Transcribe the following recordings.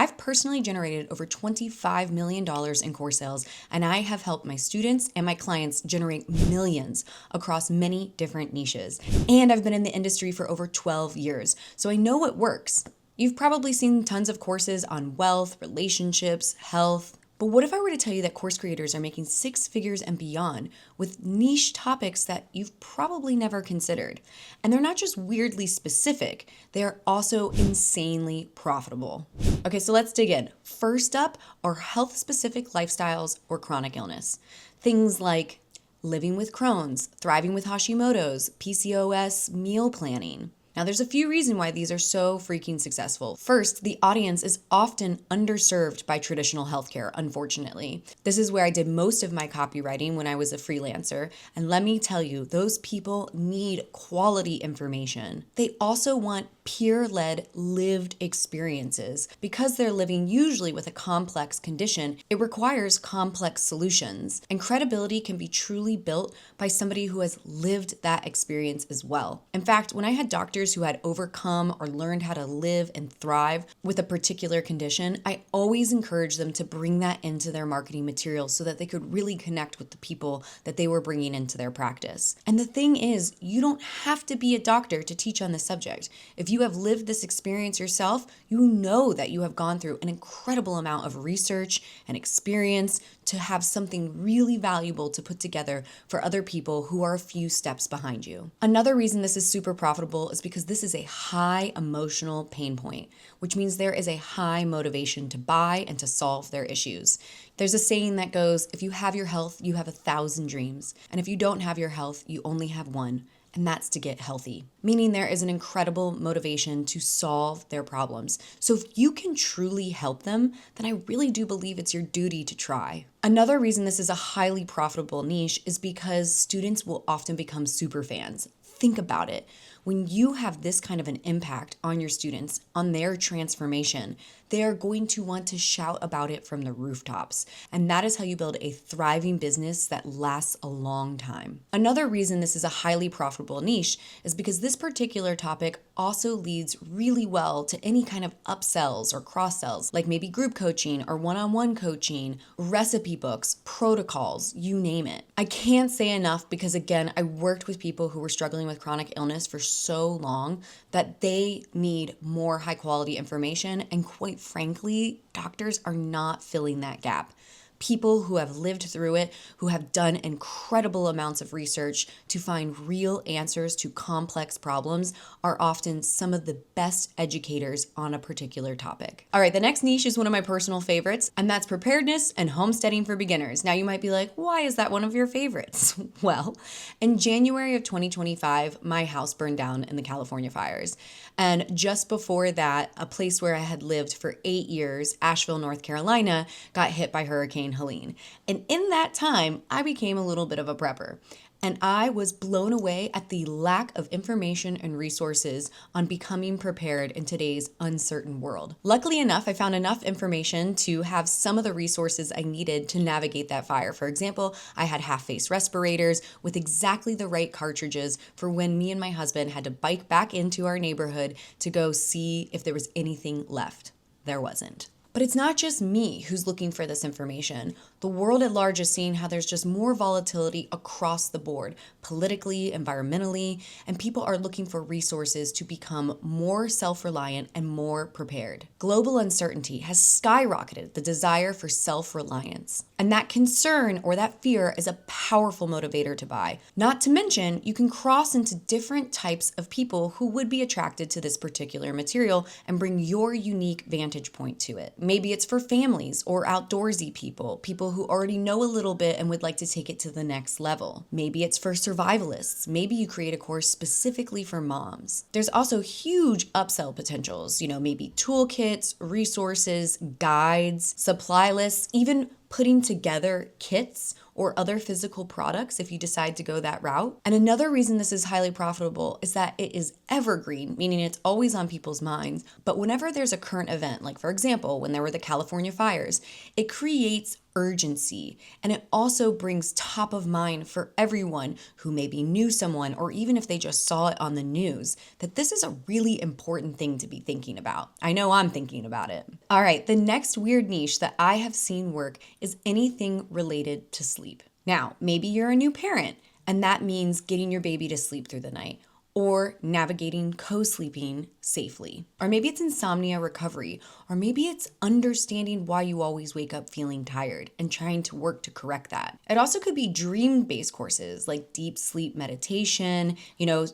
I've personally generated over $25 million in course sales, and I have helped my students and my clients generate millions across many different niches. And I've been in the industry for over 12 years, so I know what works. You've probably seen tons of courses on wealth, relationships, health. But what if I were to tell you that course creators are making six figures and beyond with niche topics that you've probably never considered? And they're not just weirdly specific, they are also insanely profitable. Okay, so let's dig in. First up are health-specific lifestyles or chronic illness. Things like living with Crohn's, thriving with Hashimoto's, PCOS, meal planning. Now, there's a few reasons why these are so freaking successful. First, the audience is often underserved by traditional healthcare, unfortunately. This is where I did most of my copywriting when I was a freelancer, and let me tell you, those people need quality information. They also want peer-led lived experiences. Because they're living usually with a complex condition, it requires complex solutions, and credibility can be truly built by somebody who has lived that experience as well. In fact, when I had doctors who had overcome or learned how to live and thrive with a particular condition, I always encouraged them to bring that into their marketing materials so that they could really connect with the people that they were bringing into their practice. And the thing is, you don't have to be a doctor to teach on this subject. If you have lived this experience yourself, you know that you have gone through an incredible amount of research and experience to have something really valuable to put together for other people who are a few steps behind you. Another reason this is super profitable is because this is a high emotional pain point, which means there is a high motivation to buy and to solve their issues. There's a saying that goes, if you have your health, you have 1,000 dreams. And if you don't have your health, you only have one. And that's to get healthy, meaning there is an incredible motivation to solve their problems. So if you can truly help them, then I really do believe it's your duty to try. Another reason this is a highly profitable niche is because students will often become super fans. Think about it. When you have this kind of an impact on your students, on their transformation, they are going to want to shout about it from the rooftops. And that is how you build a thriving business that lasts a long time. Another reason this is a highly profitable niche is because this particular topic also leads really well to any kind of upsells or cross-sells, like maybe group coaching or one-on-one coaching, recipe books, protocols, you name it. I can't say enough because, again, I worked with people who were struggling with chronic illness for so long that they need more high quality information, and quite frankly, doctors are not filling that gap. People who have lived through it, who have done incredible amounts of research to find real answers to complex problems, are often some of the best educators on a particular topic. All right, the next niche is one of my personal favorites, and that's preparedness and homesteading for beginners. Now you might be like, why is that one of your favorites? Well, in January of 2025, my house burned down in the California fires. And just before that, a place where I had lived for 8 years, Asheville, North Carolina, got hit by Hurricane Helene. And in that time, I became a little bit of a prepper. And I was blown away at the lack of information and resources on becoming prepared in today's uncertain world. Luckily enough, I found enough information to have some of the resources I needed to navigate that fire. For example, I had half-face respirators with exactly the right cartridges for when me and my husband had to bike back into our neighborhood to go see if there was anything left. There wasn't. But it's not just me who's looking for this information. The world at large is seeing how there's just more volatility across the board, politically, environmentally, and people are looking for resources to become more self-reliant and more prepared. Global uncertainty has skyrocketed the desire for self-reliance. And that concern or that fear is a powerful motivator to buy. Not to mention, you can cross into different types of people who would be attracted to this particular material and bring your unique vantage point to it. Maybe it's for families or outdoorsy people, people who already know a little bit and would like to take it to the next level. Maybe it's for survivalists. Maybe you create a course specifically for moms. There's also huge upsell potentials, maybe toolkits, resources, guides, supply lists, even putting together kits or other physical products if you decide to go that route. And another reason this is highly profitable is that it is evergreen, meaning it's always on people's minds. But whenever there's a current event, like for example, when there were the California fires, it creates urgency, and it also brings top of mind for everyone who maybe knew someone, or even if they just saw it on the news, that this is a really important thing to be thinking about. I know I'm thinking about it. All right, the next weird niche that I have seen work is anything related to sleep. Now, maybe you're a new parent, and that means getting your baby to sleep through the night, or navigating co-sleeping safely. Or maybe it's insomnia recovery, or maybe it's understanding why you always wake up feeling tired and trying to work to correct that. It also could be dream-based courses like deep sleep meditation,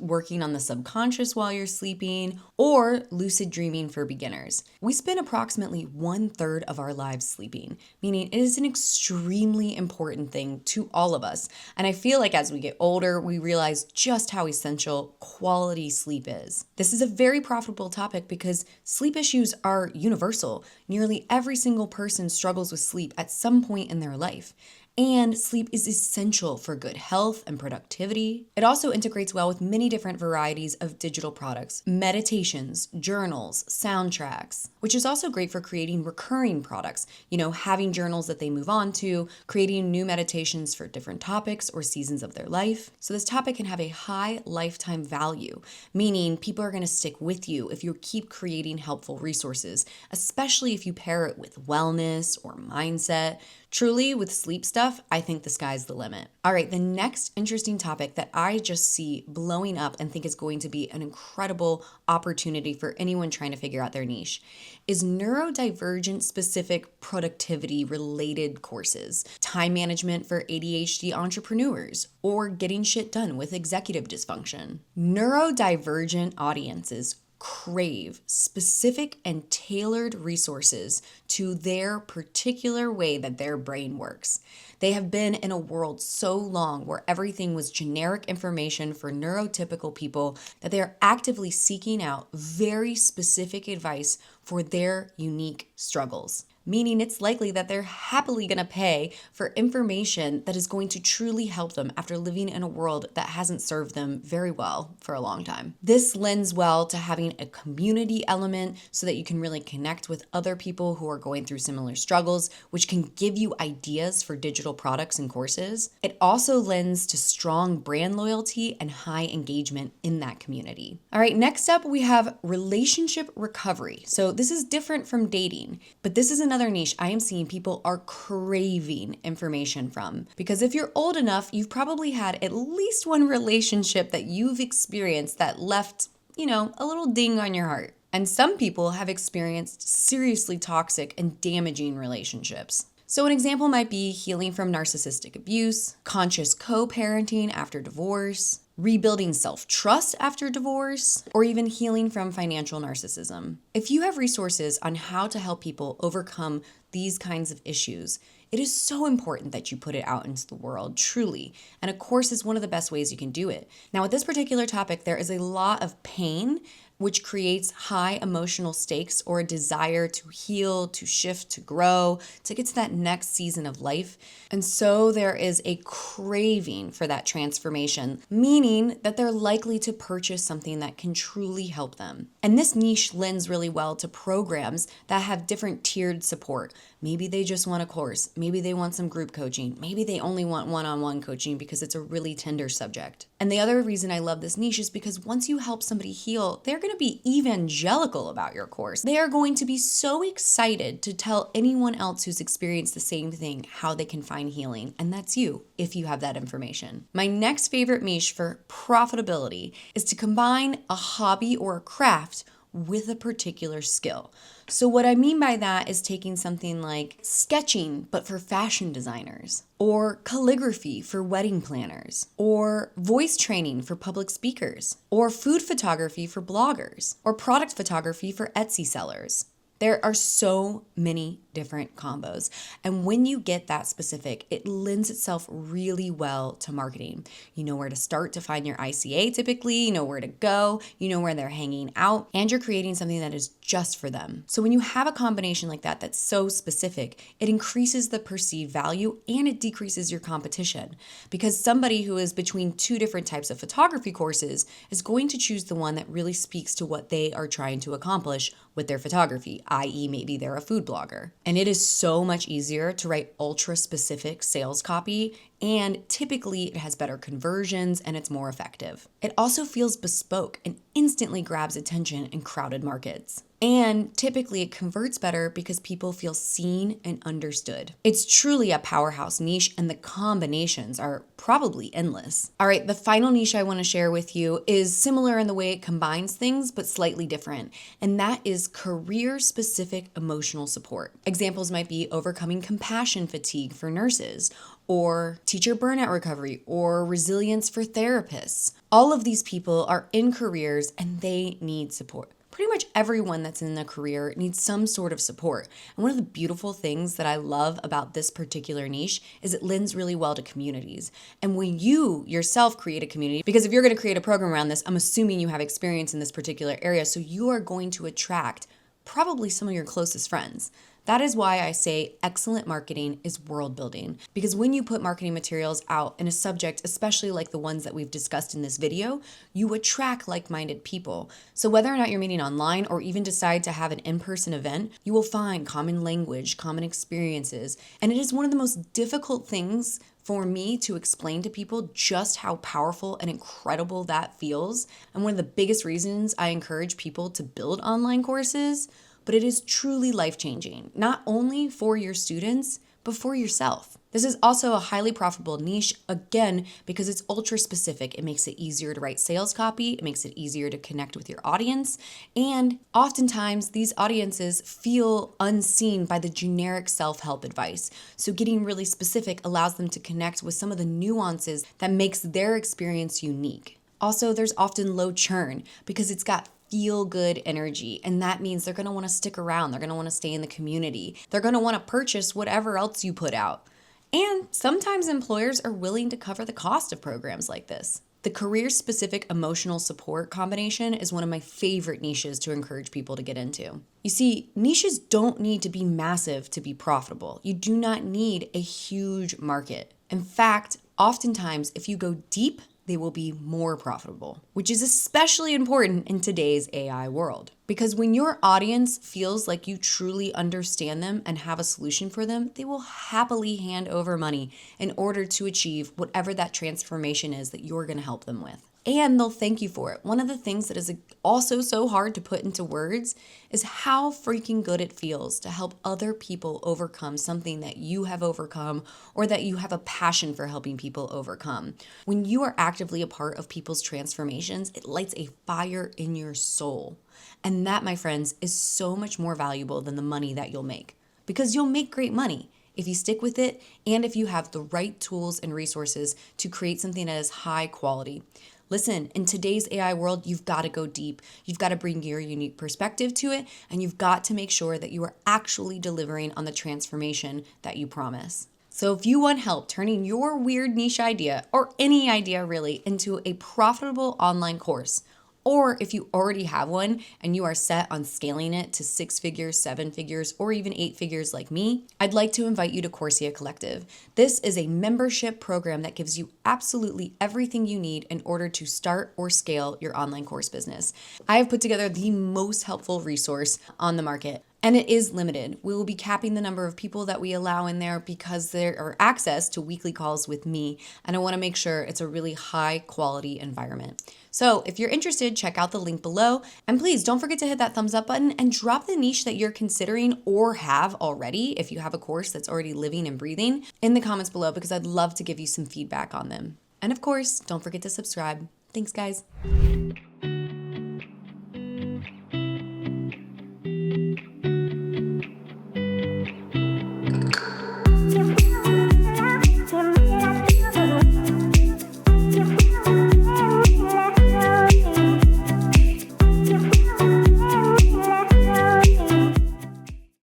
working on the subconscious while you're sleeping, or lucid dreaming for beginners. We spend approximately 1/3 of our lives sleeping, meaning it is an extremely important thing to all of us. And I feel like as we get older, we realize just how essential quality sleep is. This is a very profitable topic because sleep issues are universal. Nearly every single person struggles with sleep at some point in their life. And sleep is essential for good health and productivity. It also integrates well with many different varieties of digital products, meditations, journals, soundtracks, which is also great for creating recurring products, having journals that they move on to, creating new meditations for different topics or seasons of their life. So this topic can have a high lifetime value, meaning people are going to stick with you if you keep creating helpful resources, especially if you pair it with wellness or mindset. Truly, with sleep stuff, I think the sky's the limit. All right, the next interesting topic that I just see blowing up and think is going to be an incredible opportunity for anyone trying to figure out their niche is neurodivergent-specific productivity-related courses, time management for ADHD entrepreneurs, or getting shit done with executive dysfunction. Neurodivergent audiences crave specific and tailored resources to their particular way that their brain works. They have been in a world so long where everything was generic information for neurotypical people that they are actively seeking out very specific advice for their unique struggles. Meaning it's likely that they're happily going to pay for information that is going to truly help them after living in a world that hasn't served them very well for a long time. This lends well to having a community element so that you can really connect with other people who are going through similar struggles, which can give you ideas for digital products and courses. It also lends to strong brand loyalty and high engagement in that community. All right, next up we have relationship recovery. So this is different from dating, but this is another niche I am seeing people are craving information from. Because if you're old enough, you've probably had at least one relationship that you've experienced that left, a little ding on your heart. And some people have experienced seriously toxic and damaging relationships. So an example might be healing from narcissistic abuse, conscious co-parenting after divorce, rebuilding self-trust after divorce, or even healing from financial narcissism. If you have resources on how to help people overcome these kinds of issues, it is so important that you put it out into the world, truly. And a course is one of the best ways you can do it. Now, with this particular topic, there is a lot of pain, which creates high emotional stakes or a desire to heal, to shift, to grow, to get to that next season of life. And so there is a craving for that transformation, meaning that they're likely to purchase something that can truly help them. And this niche lends really well to programs that have different tiered support. Maybe they just want a course. Maybe they want some group coaching. Maybe they only want one-on-one coaching because it's a really tender subject. And the other reason I love this niche is because once you help somebody heal, they're going to be evangelical about your course. They are going to be so excited to tell anyone else who's experienced the same thing how they can find healing. And that's you, if you have that information. My next favorite niche for profitability is to combine a hobby or a craft with a particular skill. So what I mean by that is taking something like sketching, but for fashion designers, or calligraphy for wedding planners, or voice training for public speakers, or food photography for bloggers, or product photography for Etsy sellers. There are so many different combos. And when you get that specific, it lends itself really well to marketing. You know where to start to find your ICA typically, you know where to go, you know where they're hanging out, and you're creating something that is just for them. So when you have a combination like that that's so specific, it increases the perceived value and it decreases your competition. Because somebody who is between two different types of photography courses is going to choose the one that really speaks to what they are trying to accomplish with their photography, i.e. maybe they're a food blogger. And it is so much easier to write ultra specific sales copy, and typically it has better conversions and it's more effective. It also feels bespoke and instantly grabs attention in crowded markets. And typically it converts better because people feel seen and understood. It's truly a powerhouse niche, and the combinations are probably endless. All right, the final niche I want to share with you is similar in the way it combines things, but slightly different. And that is career-specific emotional support. Examples might be overcoming compassion fatigue for nurses, or teacher burnout recovery, or resilience for therapists. All of these people are in careers and they need support. Pretty much everyone that's in a career needs some sort of support. And one of the beautiful things that I love about this particular niche is it lends really well to communities. And when you yourself create a community, because if you're going to create a program around this, I'm assuming you have experience in this particular area, so you are going to attract probably some of your closest friends. That is why I say excellent marketing is world building, because when you put marketing materials out in a subject, especially like the ones that we've discussed in this video, you attract like-minded people. So whether or not you're meeting online or even decide to have an in-person event, you will find common language, common experiences, and it is one of the most difficult things for me to explain to people just how powerful and incredible that feels. And one of the biggest reasons I encourage people to build online courses, but it is truly life-changing, not only for your students, but for yourself. This is also a highly profitable niche, again, because it's ultra specific. It makes it easier to write sales copy, it makes it easier to connect with your audience, and oftentimes these audiences feel unseen by the generic self-help advice. So getting really specific allows them to connect with some of the nuances that makes their experience unique. Also, there's often low churn because it's got feel good energy. And that means they're going to want to stick around. They're going to want to stay in the community. They're going to want to purchase whatever else you put out. And sometimes employers are willing to cover the cost of programs like this. The career-specific emotional support combination is one of my favorite niches to encourage people to get into. You see, niches don't need to be massive to be profitable. You do not need a huge market. In fact, oftentimes, if you go deep, they will be more profitable, which is especially important in today's AI world. Because when your audience feels like you truly understand them and have a solution for them, they will happily hand over money in order to achieve whatever that transformation is that you're going to help them with. And they'll thank you for it. One of the things that is also so hard to put into words is how freaking good it feels to help other people overcome something that you have overcome or that you have a passion for helping people overcome. When you are actively a part of people's transformations, it lights a fire in your soul. And that, my friends, is so much more valuable than the money that you'll make, because you'll make great money if you stick with it and if you have the right tools and resources to create something that is high quality. Listen, in today's AI world, you've got to go deep. You've got to bring your unique perspective to it, and you've got to make sure that you are actually delivering on the transformation that you promise. So if you want help turning your weird niche idea, or any idea really, into a profitable online course, or if you already have one and you are set on scaling it to 6 figures, 7 figures, or even 8 figures like me, I'd like to invite you to Coursea Collective. This is a membership program that gives you absolutely everything you need in order to start or scale your online course business. I have put together the most helpful resource on the market. And it is limited. We will be capping the number of people that we allow in there because there are access to weekly calls with me. And I want to make sure it's a really high quality environment. So if you're interested, check out the link below. And please don't forget to hit that thumbs up button and drop the niche that you're considering or have already, if you have a course that's already living and breathing, in the comments below, because I'd love to give you some feedback on them. And of course, don't forget to subscribe. Thanks, guys.